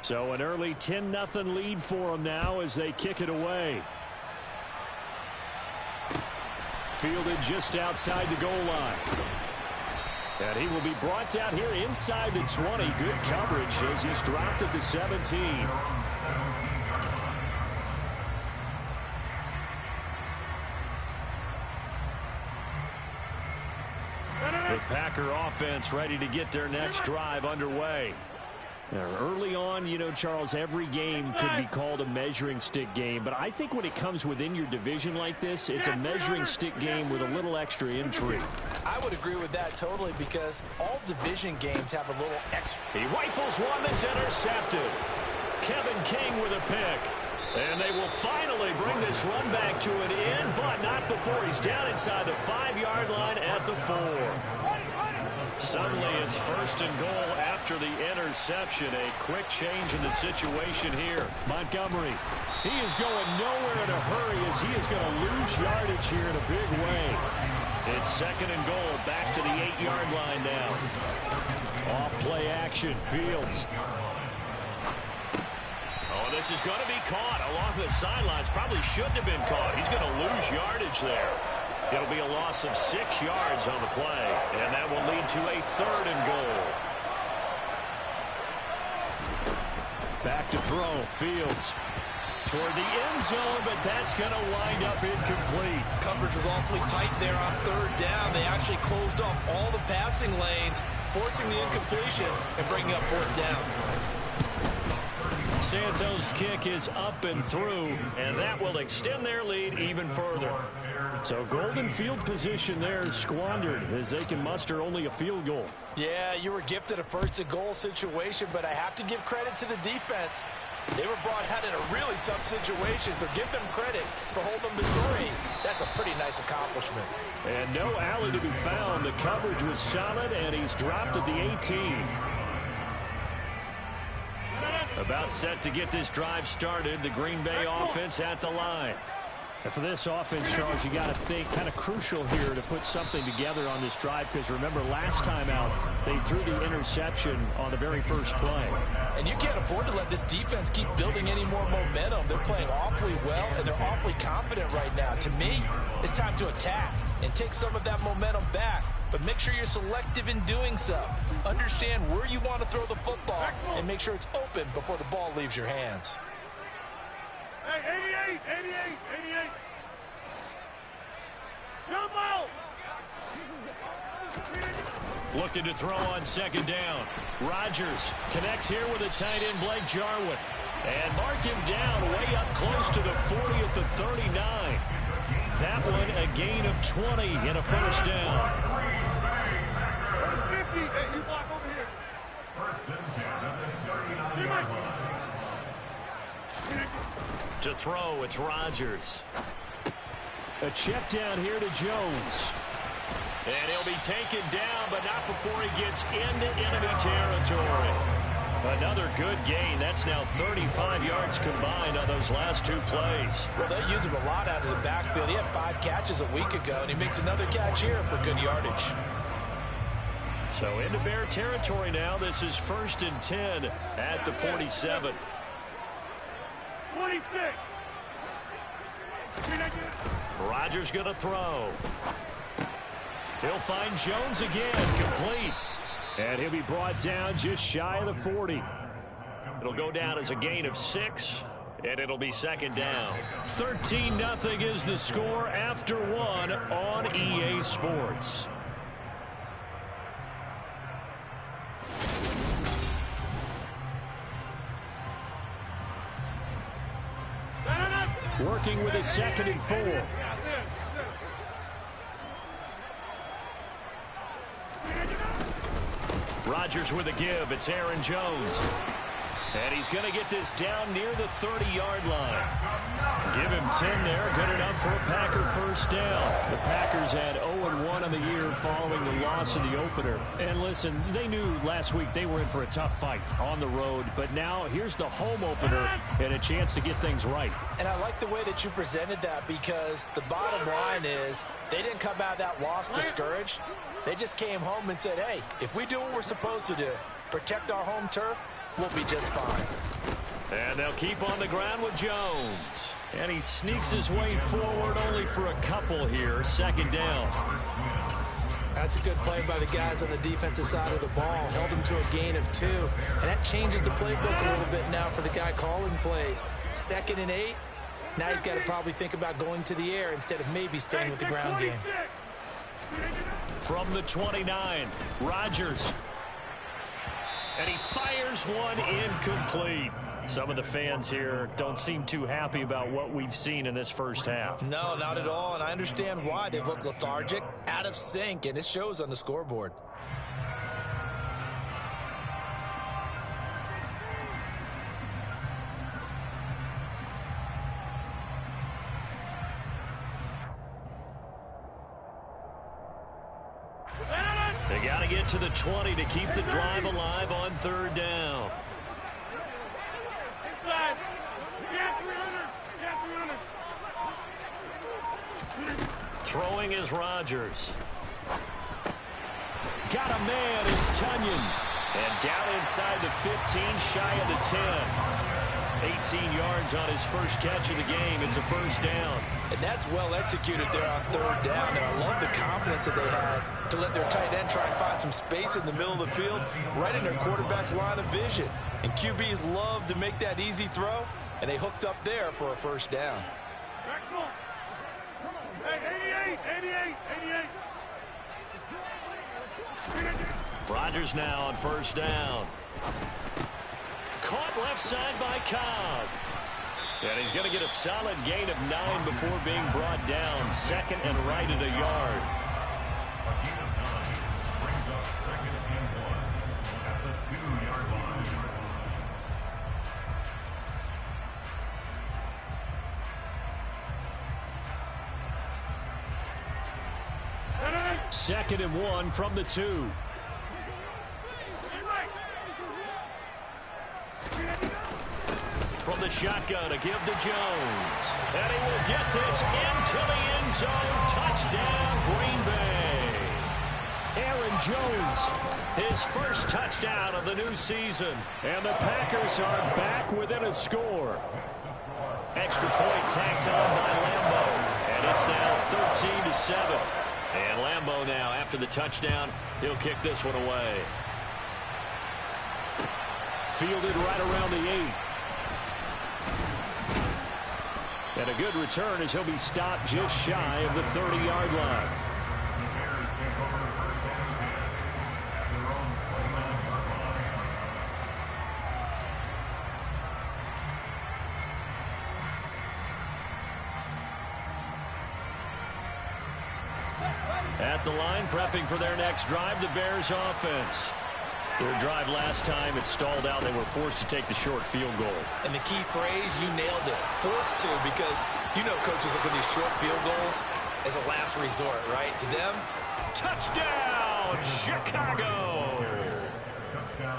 So an early 10-0 lead for them now as they kick it away. Fielded just outside the goal line. And he will be brought down here inside the 20. Good coverage as he's dropped at the 17. The Packer offense ready to get their next drive underway. Now, early on, you know, Charles, every game could be called a measuring stick game. But I think when it comes within your division like this, it's a measuring stick game with a little extra intrigue. I would agree with that totally because all division games have a little extra. He rifles one that's intercepted. Kevin King with a pick. And they will finally bring this run back to an end, but not before he's down inside the 5-yard line at the 4. Suddenly it's 1st and goal after the interception. A quick change in the situation here. Montgomery, he is going nowhere in a hurry as he is going to lose yardage here in a big way. It's 2nd and goal, back to the 8-yard line now. Off play action, Fields. Oh, this is going to be caught along the sidelines. Probably shouldn't have been caught. He's going to lose yardage there. It'll be a loss of 6 yards on the play, and that will lead to a 3rd and goal. Back to throw, Fields. Toward the end zone, but that's going to wind up incomplete. Coverage was awfully tight there on 3rd down. They actually closed off all the passing lanes, forcing the incompletion and bringing up 4th down. Santos' kick is up and through, and that will extend their lead even further. So golden field position there squandered as they can muster only a field goal. Yeah, you were gifted a 1st and goal situation, but I have to give credit to the defense. They were brought out in a really tough situation, so give them credit for holding them to 3. That's a pretty nice accomplishment. And no alley to be found. The coverage was solid, and he's dropped at the 18. About set to get this drive started. The Green Bay offense at the line. And for this offense, Charles, you got to think kind of crucial here to put something together on this drive because remember last time out they threw the interception on the very first play. And you can't afford to let this defense keep building any more momentum. They're playing awfully well and they're awfully confident right now. To me, it's time to attack and take some of that momentum back. But make sure you're selective in doing so. Understand where you want to throw the football and make sure it's open before the ball leaves your hands. Hey, 88. Jump out! Looking to throw on 2nd down. Rodgers connects here with a tight end, Blake Jarwin. And mark him down way up close to the 40 at the 39. That one a gain of 20 and a 1st down. 50. Hey, you block over here. To throw, it's Rodgers. A check down here to Jones. And he'll be taken down, but not before he gets into enemy territory. Another good gain. That's now 35 yards combined on those last 2 plays. Well, they use him a lot out of the backfield. He had 5 catches a week ago, and he makes another catch here for good yardage. So into Bear territory now. This is 1st and 10 at the 47. 26. Rodgers going to throw. He'll find Jones again, complete. And he'll be brought down just shy of the 40. It'll go down as a gain of 6, and it'll be 2nd down. 13-0 is the score after 1 on EA Sports. Working with a 2nd and 4. Rodgers with a give. It's Aaron Jones. And he's going to get this down near the 30-yard line. Give him 10 there. Good enough for a Packer 1st down. The Packers had 0-1 on the year following the loss in the opener. And listen, they knew last week they were in for a tough fight on the road. But now here's the home opener and a chance to get things right. And I like the way that you presented that because the bottom line is they didn't come out of that loss discouraged. They just came home and said, hey, if we do what we're supposed to do, protect our home turf, we'll be just fine. And they'll keep on the ground with Jones. And he sneaks his way forward only for a couple here. Second down. That's a good play by the guys on the defensive side of the ball. Held him to a gain of 2. And that changes the playbook a little bit now for the guy calling plays. 2nd and 8. Now he's got to probably think about going to the air instead of maybe staying with the ground game. From the 29, Rodgers. And he fires one incomplete. Some of the fans here don't seem too happy about what we've seen in this first half. No, not at all, and I understand why. They've looked lethargic, out of sync, and it shows on the scoreboard. They got to get to the 20 to keep the drive alive on 3rd down. Inside. Yeah, 300. Throwing is Rodgers. Got a man, it's Tunyon. And down inside the 15, shy of the 10. 18 yards on his first catch of the game. It's a first down. And that's well executed there on 3rd down. And I love the confidence that they had to let their tight end try and find some space in the middle of the field, right in their quarterback's line of vision. And QBs love to make that easy throw, and they hooked up there for a first down. Hey, 88. Rodgers now on first down. Caught left side by Cobb. And he's going to get a solid gain of 9 before being brought down. 2nd and right at a yard. Second and 1 from the 2. From the shotgun, a give to Jones. And he will get this into the end zone. Touchdown, Green Bay. Aaron Jones, his first touchdown of the new season. And the Packers are back within a score. Extra point tacked on by Lambeau. And it's now 13-7. And Lambeau now, after the touchdown, he'll kick this one away. Fielded right around the 8. And a good return as he'll be stopped just shy of the 30-yard line. At the line, prepping for their next drive, the Bears offense. Their drive last time, it stalled out. They were forced to take the short field goal. And the key phrase, you nailed it. Forced to, because you know coaches look at these short field goals as a last resort, right? To them, touchdown, Chicago!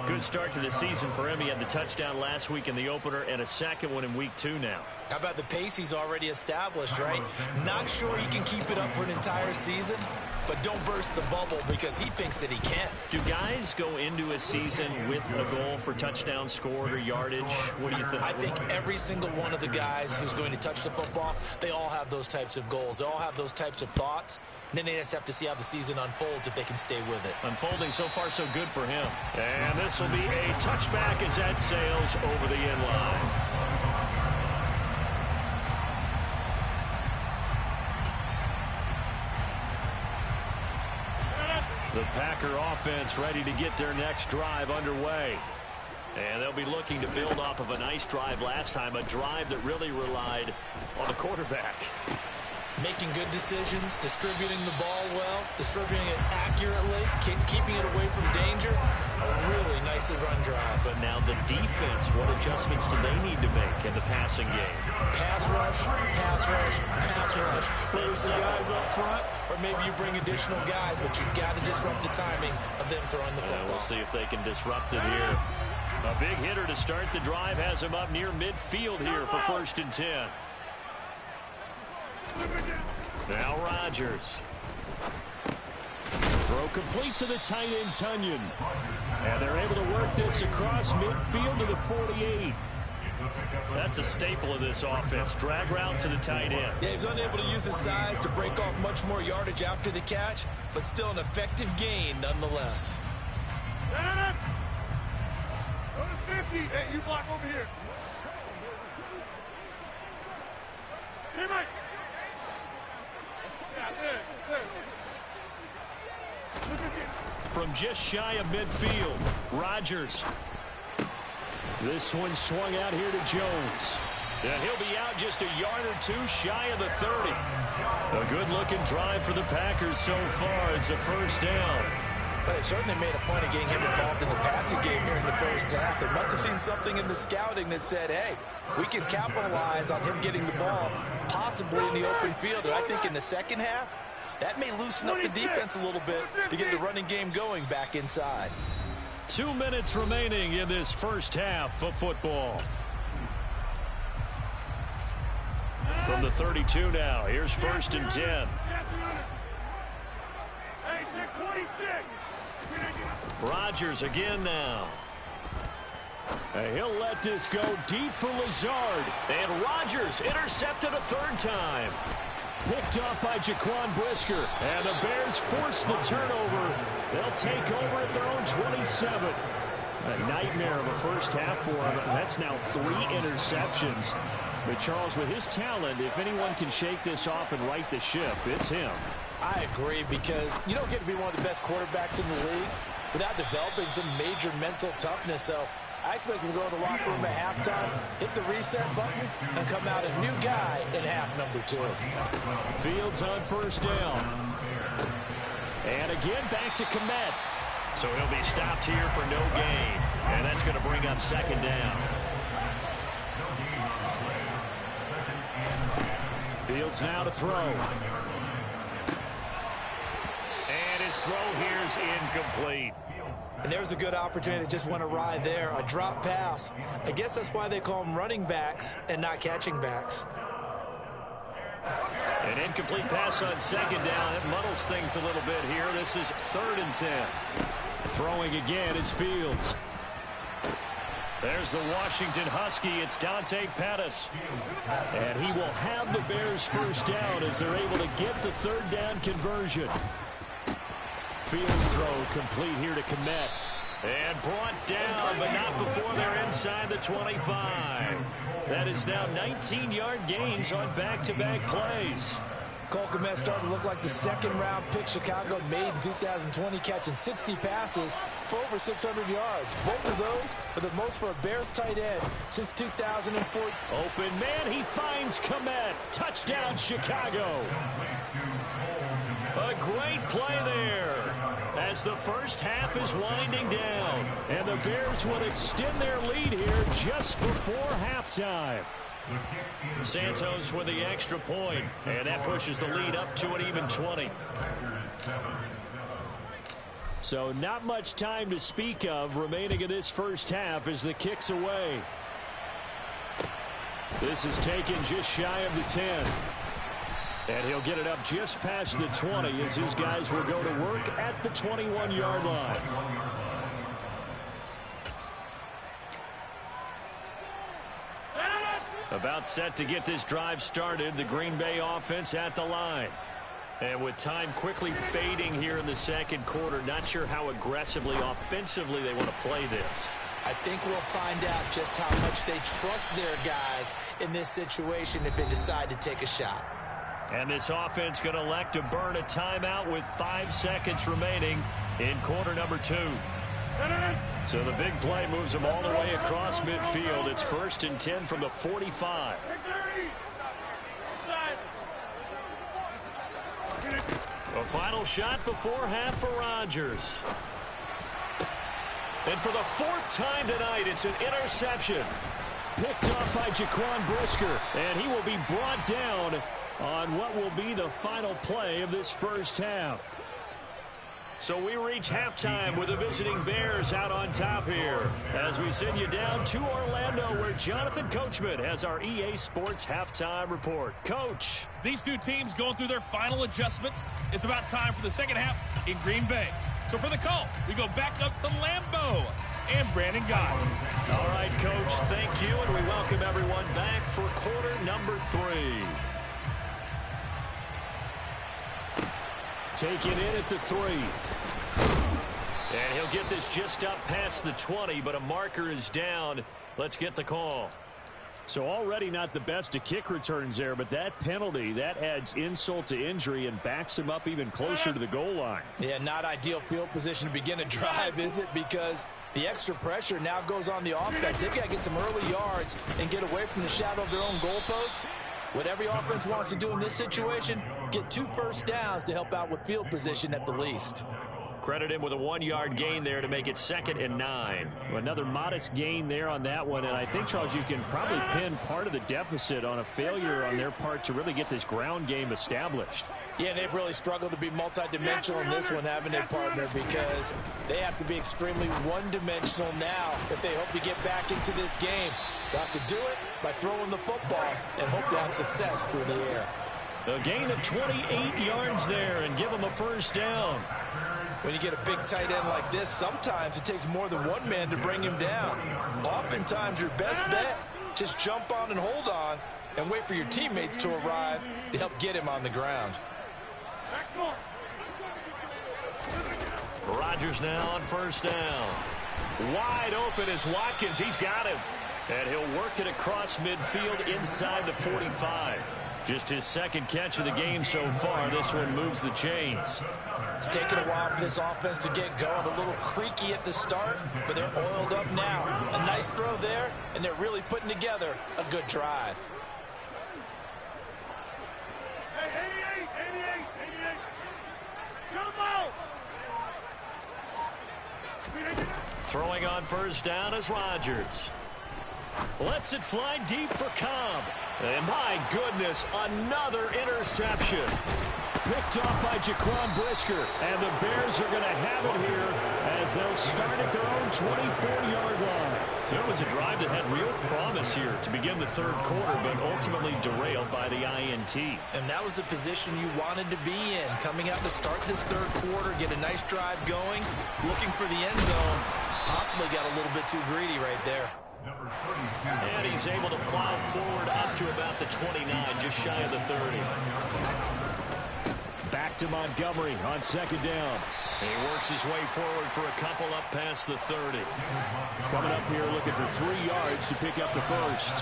Good start to the season for him. He had the touchdown last week in the opener and a second one in week 2 now. How about the pace he's already established, right? Not sure he can keep it up for an entire season, but don't burst the bubble because he thinks that he can. Do guys go into a season with a goal for touchdown scored or yardage? What do you think? I think every single one of the guys who's going to touch the football, they all have those types of goals. They all have those types of thoughts. And then they just have to see how the season unfolds if they can stay with it. Unfolding so far so good for him. And this will be a touchback as that sails over the end line. The Packer offense ready to get their next drive underway. And they'll be looking to build off of a nice drive last time, a drive that really relied on the quarterback. Making good decisions, distributing the ball well, distributing it accurately, keeping it away from danger. A really nicely run drive. But now the defense, what adjustments do they need to make in the passing game? Pass rush, pass rush, pass rush. Whether it's the guys up front or maybe you bring additional guys, but you've got to disrupt the timing of them throwing the football. We'll see if they can disrupt it here. A big hitter to start the drive has him up near midfield here for 1st and 10. Now Rodgers. Throw complete to the tight end, Tunyon. And they're able to work this across midfield to the 48. That's a staple of this offense. Drag route to the tight end. Yeah, he's unable to use his size to break off much more yardage after the catch, but still an effective gain nonetheless. Go to 50. Hey, you block over here. Hey, Mike. Yeah, there. From just shy of midfield, Rodgers. This one swung out here to Jones. And he'll be out just a yard or two shy of the 30. A good-looking drive for the Packers so far. It's a first down. But they certainly made a point of getting him involved in the passing game here in the first half. They must have seen something in the scouting that said, hey, we can capitalize on him getting the ball, possibly in the open field. And I think in the second half, that may loosen up the defense a little bit to get the running game going back inside. 2 minutes remaining in this first half of football. From the 32 now, here's 1st and 10. Hey, 626. Rodgers again now. And he'll let this go deep for Lazard. And Rodgers intercepted a third time. Picked off by Jaquan Brisker. And the Bears force the turnover. They'll take over at their own 27. A nightmare of a first half for him. That's now 3 interceptions. But Charles, with his talent, if anyone can shake this off and right the ship, it's him. I agree, because you don't get to be one of the best quarterbacks in the league without developing some major mental toughness. So I expect him to go to the locker room at halftime, hit the reset button, and come out a new guy in half number 2. Fields on first down. And again back to Komet. So he'll be stopped here for no gain. And that's going to bring up second down. Fields now to throw. And his throw here is incomplete. And there's a good opportunity that just went awry there. A drop pass. I guess that's why they call them running backs and not catching backs. An incomplete pass on second down. It muddles things a little bit here. This is 3rd and 10. Throwing again is Fields. There's the Washington Husky. It's Dante Pettis. And he will have the Bears first down as they're able to get the 3rd down conversion. Fields throw complete here to Komet. And brought down, but not before they're inside the 25. That is now 19-yard gains on back-to-back plays. Cole Kmet starting to look like the second-round pick Chicago made in 2020, catching 60 passes for over 600 yards. Both of those are the most for a Bears tight end since 2004. Open man, he finds Komet. Touchdown, Chicago. A great play there as the first half is winding down. And the Bears will extend their lead here just before halftime. Santos with the extra point, and that pushes the lead up to an even 20. So not much time to speak of remaining in this first half as the kick's away. This is taken just shy of the 10. And he'll get it up just past the 20 as his guys will go to work at the 21-yard line. About set to get this drive started, the Green Bay offense at the line. And with time quickly fading here in the second quarter, not sure how aggressively, offensively they want to play this. I think we'll find out just how much they trust their guys in this situation if they decide to take a shot. And this offense going to elect to burn a timeout with 5 seconds remaining in quarter number 2. So the big play moves them all the way across midfield. It's 1st and 10 from the 45. A final shot before half for Rodgers. And for the 4th time tonight, it's an interception. Picked off by Jaquan Brisker. And he will be brought down on what will be the final play of this first half. So we reach halftime with the visiting Bears out on top here as we send you down to Orlando where Jonathan Coachman has our EA Sports halftime report. Coach. These two teams going through their final adjustments. It's about time for the second half in Green Bay. So for the call, we go back up to Lambeau and Brandon Gott. All right, Coach, thank you, and we welcome everyone back for quarter number 3. Take it in at the 3. And he'll get this just up past the 20, but a marker is down. Let's get the call. So already not the best of kick returns there, but that penalty, that adds insult to injury and backs him up even closer to the goal line. Yeah, not ideal field position to begin a drive, is it? Because the extra pressure now goes on the offense. They've got to get some early yards and get away from the shadow of their own goalposts. What every offense wants to do in this situation, get 2 first downs to help out with field position at the least. Credit him with a 1-yard gain there to make it 2nd and 9. Another modest gain there on that one, and I think, Charles, you can probably pin part of the deficit on a failure on their part to really get this ground game established. Yeah, they've really struggled to be multidimensional in this one, haven't they, partner, because they have to be extremely one-dimensional now if they hope to get back into this game. They have to do it by throwing the football and hope to have success through the air. A gain of 28 yards there and give them a first down. When you get a big tight end like this, sometimes it takes more than one man to bring him down. Oftentimes, your best bet, just jump on and hold on and wait for your teammates to arrive to help get him on the ground. Rodgers now on first down. Wide open is Watkins. He's got him. And he'll work it across midfield inside the 45. Just his 2nd catch of the game so far. This one moves the chains. It's taken a while for this offense to get going. A little creaky at the start, but they're oiled up now. A nice throw there, and they're really putting together a good drive. Hey, 88. Come on! Throwing on first down is Rodgers. Lets it fly deep for Cobb. And my goodness, another interception. Picked off by Jaquan Brisker. And the Bears are going to have it here as they'll start at their own 24-yard line. So it was a drive that had real promise here to begin the 3rd quarter, but ultimately derailed by the INT. And that was the position you wanted to be in. Coming out to start this 3rd quarter, get a nice drive going, looking for the end zone. Possibly got a little bit too greedy right there. And he's able to plow forward up to about the 29, just shy of the 30. Back to Montgomery on 2nd down. He works his way forward for a couple up past the 30. Coming up here looking for 3 yards to pick up the first.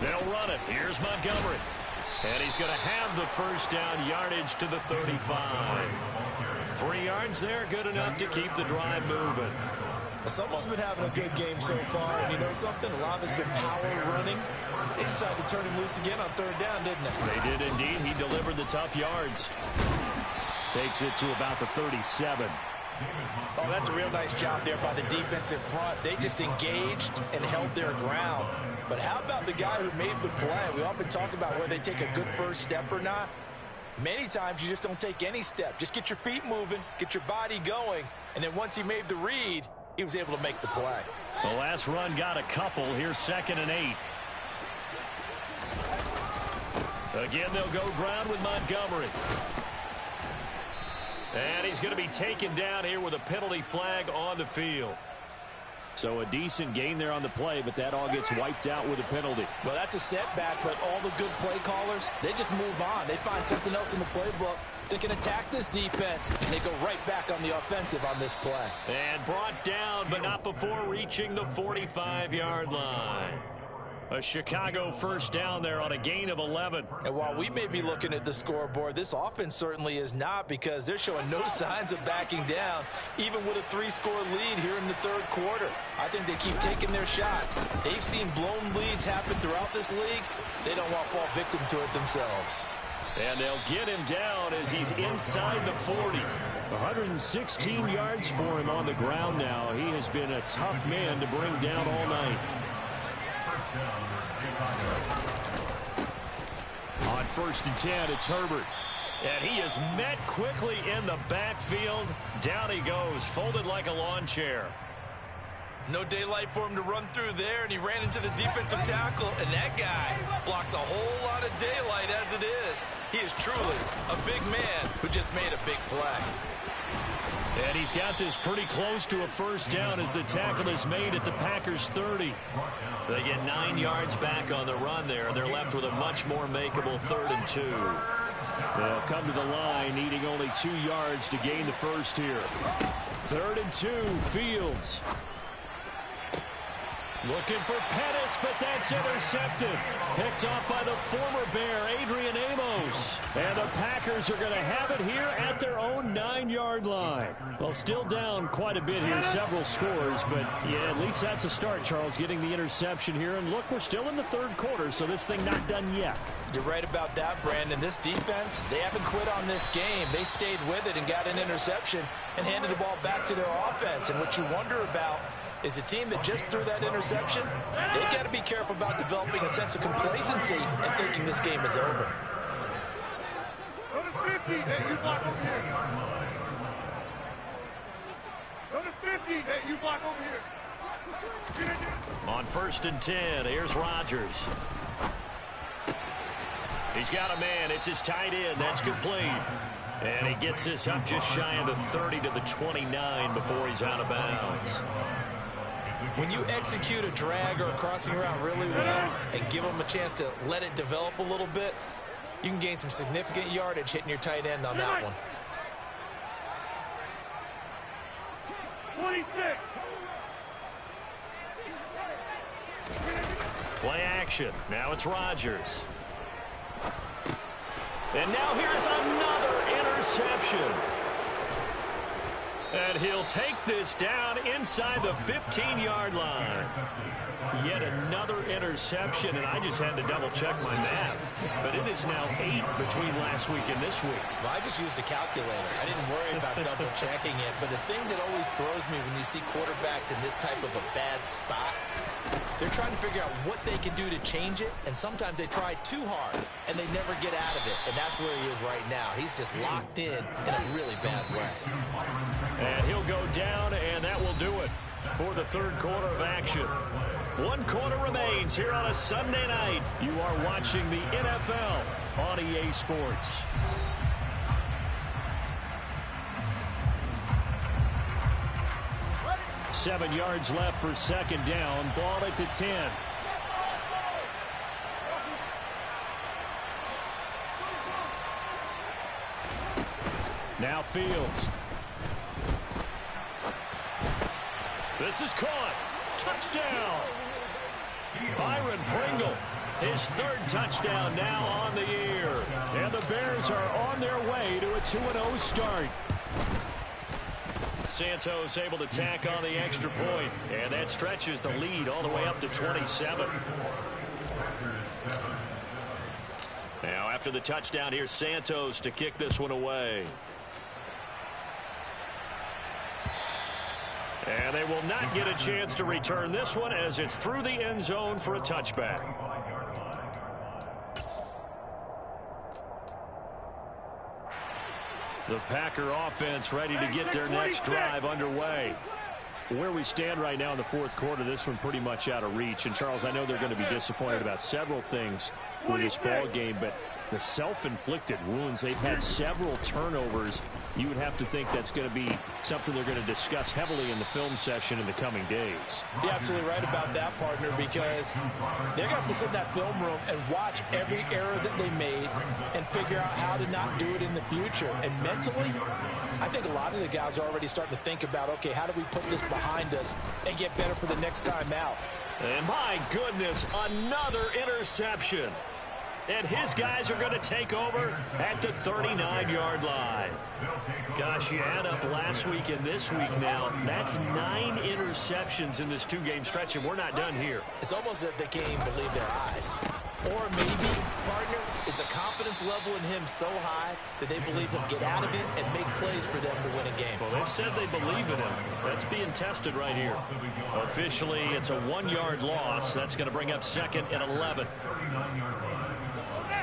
They'll run it. Here's Montgomery. And he's going to have the first down yardage to the 35. 3 yards there, good enough to keep the drive moving. Someone's been having a good game so far, and you know something? A lot has been power running. They decided to turn him loose again on 3rd down, didn't they? They did indeed. He delivered the tough yards. Takes it to about the 37. Oh, that's a real nice job there by the defensive front. They just engaged and held their ground. But how about the guy who made the play? We often talk about whether they take a good first step or not. Many times you just don't take any step. Just get your feet moving, get your body going, and then once he made the read, he was able to make the play. The last run got a couple. Here's 2nd and 8. Again, they'll go ground with Montgomery. And he's going to be taken down here with a penalty flag on the field. So a decent gain there on the play, but that all gets wiped out with a penalty. Well, that's a setback, but all the good play callers, they just move on. They find something else in the playbook. They can attack this defense, and they go right back on the offensive on this play. And brought down, but not before reaching the 45-yard line. A Chicago first down there on a gain of 11. And while we may be looking at the scoreboard, this offense certainly is not, because they're showing no signs of backing down, even with a 3-score lead here in the 3rd quarter. I think they keep taking their shots. They've seen blown leads happen throughout this league. They don't want to fall victim to it themselves. And they'll get him down as he's inside the 40. 116 yards for him on the ground now. He has been a tough man to bring down all night. On 1st and 10, it's Herbert. And he is met quickly in the backfield. Down he goes, folded like a lawn chair. No daylight for him to run through there, and he ran into the defensive tackle, and that guy blocks a whole lot of daylight as it is. He is truly a big man who just made a big play. And he's got this pretty close to a first down as the tackle is made at the Packers' 30. They get 9 yards back on the run there. They're left with a much more makeable 3rd and 2. They'll come to the line, needing only 2 yards to gain the first here. 3rd and 2, Fields. Looking for Pettis, but that's intercepted. Picked off by the former Bear, Adrian Amos. And the Packers are going to have it here at their own 9-yard line. Well, still down quite a bit here, several scores, but yeah, at least that's a start, Charles, getting the interception here. And look, we're still in the 3rd quarter, so this thing not done yet. You're right about that, Brandon. This defense, they haven't quit on this game. They stayed with it and got an interception and handed the ball back to their offense. And what you wonder about is a team that just threw that interception, they've got to be careful about developing a sense of complacency and thinking this game is over. Go to 50. Hey, you block over here. Go to 50. Hey, you block over here. On 1st and 10, here's Rodgers. He's got a man. It's his tight end. That's complete. And he gets this up just shy of the 30 to the 29 before he's out of bounds. When you execute a drag or a crossing route really well and give them a chance to let it develop a little bit, you can gain some significant yardage hitting your tight end on that one. 26. Play action. Now it's Rodgers. And now here's another interception. And he'll take this down inside the 15-yard line. Yet another interception, and I just had to double-check my math. But it is now 8 between last week and this week. Well, I just used a calculator. I didn't worry about double-checking it. But the thing that always throws me when you see quarterbacks in this type of a bad spot, they're trying to figure out what they can do to change it, and sometimes they try too hard, and they never get out of it. And that's where he is right now. He's just locked in a really bad way. And he'll go down, and that will do it for the 3rd quarter of action. 1 quarter remains here on a Sunday night. You are watching the NFL on EA Sports. Seven yards left for 2nd down. Ball at the 10. Now Fields. This is caught. Touchdown. Byron Pringle, his 3rd touchdown now on the year. And the Bears are on their way to a 2-0 start. Santos able to tack on the extra point, and that stretches the lead all the way up to 27. Now after the touchdown, here's Santos to kick this one away. And they will not get a chance to return this one as it's through the end zone for a touchback. The Packer offense ready to get their next drive underway. Where we stand right now in the 4th quarter, this one pretty much out of reach. And, Charles, I know they're going to be disappointed about several things with this ball game, but the self-inflicted wounds, they've had several turnovers. You would have to think that's going to be something they're going to discuss heavily in the film session in the coming days. You're absolutely right about that, partner, because they're going to have to sit in that film room and watch every error that they made and figure out how to not do it in the future. And mentally, I think a lot of the guys are already starting to think about, okay, how do we put this behind us and get better for the next time out? And my goodness, another interception. And his guys are going to take over at the 39-yard line. Gosh, you add up last week and this week now, that's 9 interceptions in this 2-game stretch, and we're not done here. It's almost as if they can't even believe their eyes. Or maybe, partner, is the confidence level in him so high that they believe he'll get out of it and make plays for them to win a game. Well, they've said they believe in him. That's being tested right here. Officially, it's a 1-yard loss. That's going to bring up 2nd and 11.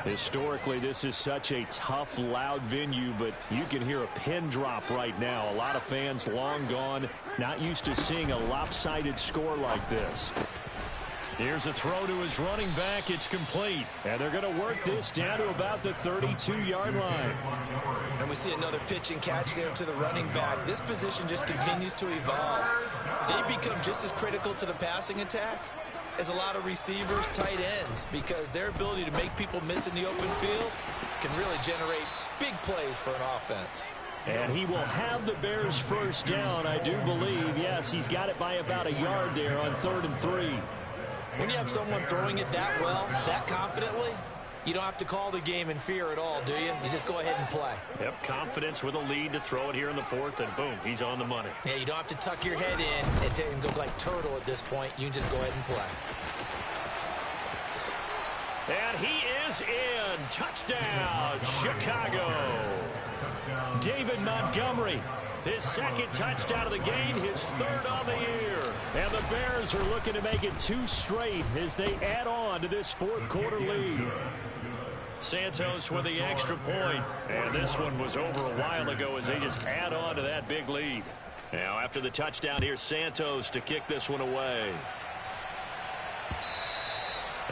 Historically, this is such a tough, loud venue, but you can hear a pin drop right now. A lot of fans long gone, not used to seeing a lopsided score like this. Here's a throw to his running back. It's complete. And they're going to work this down to about the 32-yard line. And we see another pitch and catch there to the running back. This position just continues to evolve. They become just as critical to the passing attack as a lot of receivers, tight ends, because their ability to make people miss in the open field can really generate big plays for an offense. And he will have the Bears first down, I do believe. Yes, he's got it by about a yard there on 3rd and 3. When you have someone throwing it that well, that confidently, you don't have to call the game in fear at all, do you? You just go ahead and play. Yep, confidence with a lead to throw it here in the 4th, and boom, he's on the money. Yeah, you don't have to tuck your head in and go like turtle at this point. You can just go ahead and play. And he is in. Touchdown, Chicago. David Montgomery, his 2nd touchdown of the game, his 3rd on the year. And the Bears are looking to make it 2 straight as they add on to this 4th quarter lead. Santos with the extra point. And this one was over a while ago as they just add on to that big lead. Now after the touchdown, here's Santos to kick this one away.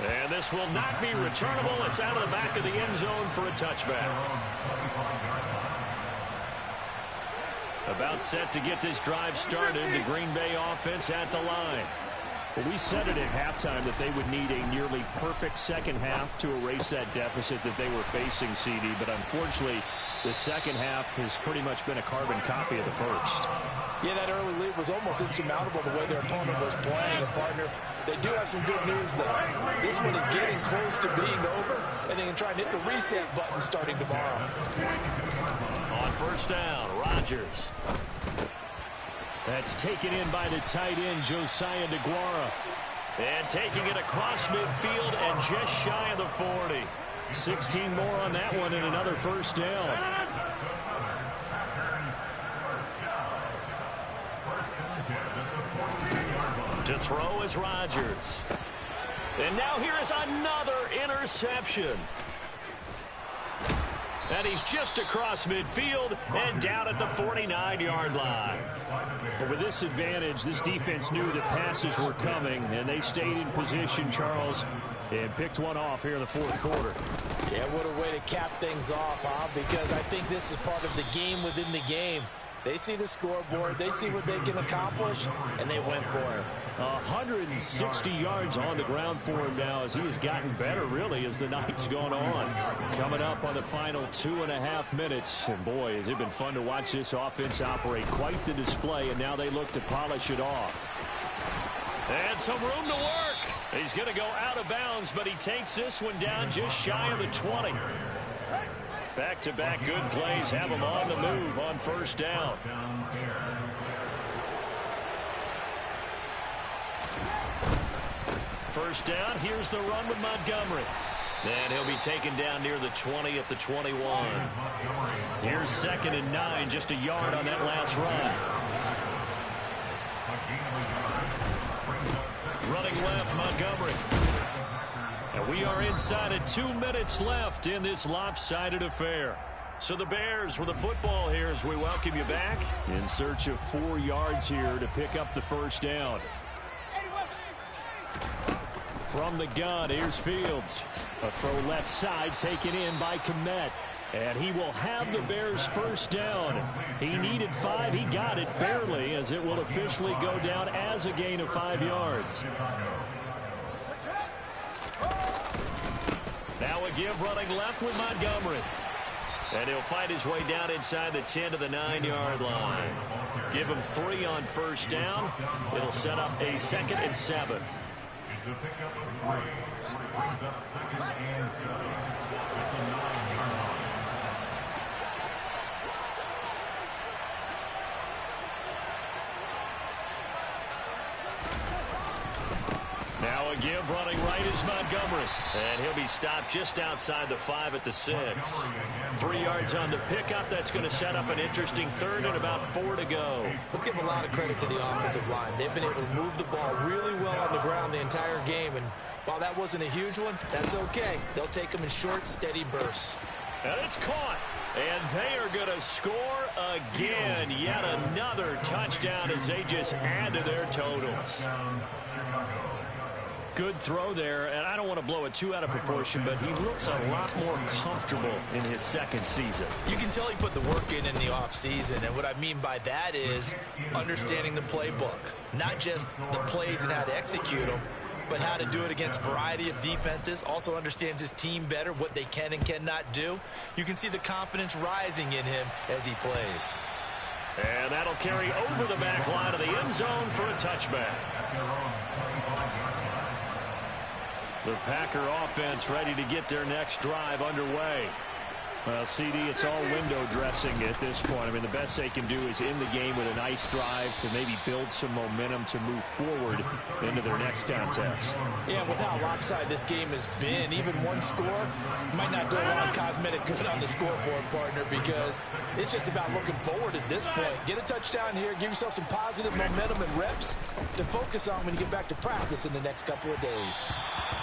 And this will not be returnable. It's out of the back of the end zone for a touchback. About set to get this drive started. The Green Bay offense at the line. Well, we said it at halftime that they would need a nearly perfect second half to erase that deficit that they were facing, CD. But unfortunately, the second half has pretty much been a carbon copy of the first. Yeah, that early lead was almost insurmountable the way their opponent was playing. And, partner, they do have some good news, though. This one is getting close to being over, and they can try and hit the reset button starting tomorrow. On first down, Rodgers. That's taken in by the tight end, Josiah DeGuara. And taking it across midfield and just shy of the 40. 16 more on that one and another first down. To throw is Rodgers. And now here is another interception. And he's just across midfield and down at the 49-yard line. But with this advantage, this defense knew that passes were coming, and they stayed in position, Charles, and picked one off here in the 4th quarter. Yeah, what a way to cap things off, huh? Because I think this is part of the game within the game. They see the scoreboard, they see what they can accomplish, and they went for it. 160 yards on the ground for him now as he has gotten better, really, as the night's gone on. Coming up on the final 2.5 minutes. And, boy, has it been fun to watch this offense operate. Quite the display, and now they look to polish it off. And some room to work. He's going to go out of bounds, but he takes this one down just shy of the 20. Back-to-back good plays have him on the move on first down. First down, here's the run with Montgomery. And he'll be taken down near the 20 at the 21. Here's 2nd and 9, just a yard on that last run. Running left, Montgomery. And we are inside of 2 minutes left in this lopsided affair. So the Bears with the football here as we welcome you back. In search of 4 yards here to pick up the first down. From the gun, here's Fields. A throw left side taken in by Kmet. And he will have the Bears first down. He needed 5. He got it barely as it will officially go down as a gain of 5 yards. Now a give running left with Montgomery. And he'll fight his way down inside the 10 to the 9-yard line. Give him 3 on first down. It'll set up a 2nd and 7. Now a A give running right is Montgomery. And he'll be stopped just outside the 5 at the 6. 3 yards on the pickup. That's going to set up an interesting third and about 4 to go. Let's give a lot of credit to the offensive line. They've been able to move the ball really well on the ground the entire game. And while that wasn't a huge one, that's okay. They'll take them in short, steady bursts. And it's caught. And they are going to score again. Yet another touchdown as they just add to their totals. Good throw there, and I don't want to blow it too out of proportion, but he looks a lot more comfortable in his second season. You can tell he put the work in the offseason, and what I mean by that is understanding the playbook. Not just the plays and how to execute them, but how to do it against a variety of defenses. Also understands his team better, what they can and cannot do. You can see the confidence rising in him as he plays. And that'll carry over the back line of the end zone for a touchback. The Packer offense ready to get their next drive underway. Well, CD, it's all window dressing at this point. I mean, the best they can do is end the game with a nice drive to maybe build some momentum to move forward into their next contest. Yeah, with how lopsided this game has been, even one score might not do a lot of cosmetic good on the scoreboard, partner, because it's just about looking forward at this point. Get a touchdown here, give yourself some positive momentum and reps to focus on when you get back to practice in the next couple of days.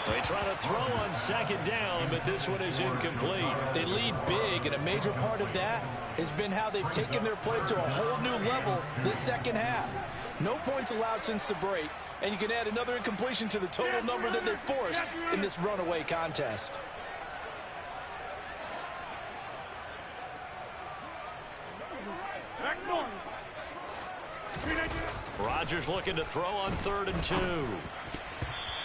They try to throw on second down, but this one is incomplete. They lead big, and a major part of that has been how they've taken their play to a whole new level this second half. No points allowed since the break, and you can add another incompletion to the total number that they forced in this runaway contest. Rodgers looking to throw on 3rd and 2.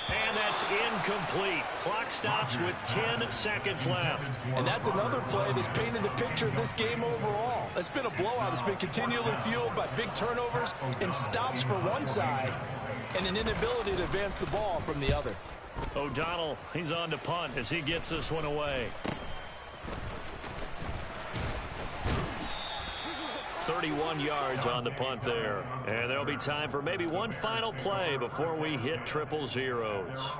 And that's incomplete. Clock stops with 10 seconds left. And that's another play that's painted the picture of this game overall. It's been a blowout. It's been continually fueled by big turnovers and stops for one side and an inability to advance the ball from the other. O'Donnell, he's on to punt as he gets this one away. 31 yards on the punt there. And there'll be time for maybe one final play before we hit triple zeros.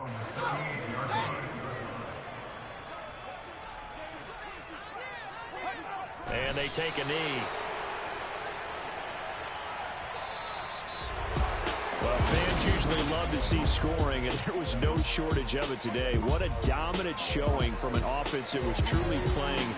And they take a knee. Well, fans usually love to see scoring, and there was no shortage of it today. What a dominant showing from an offense that was truly playing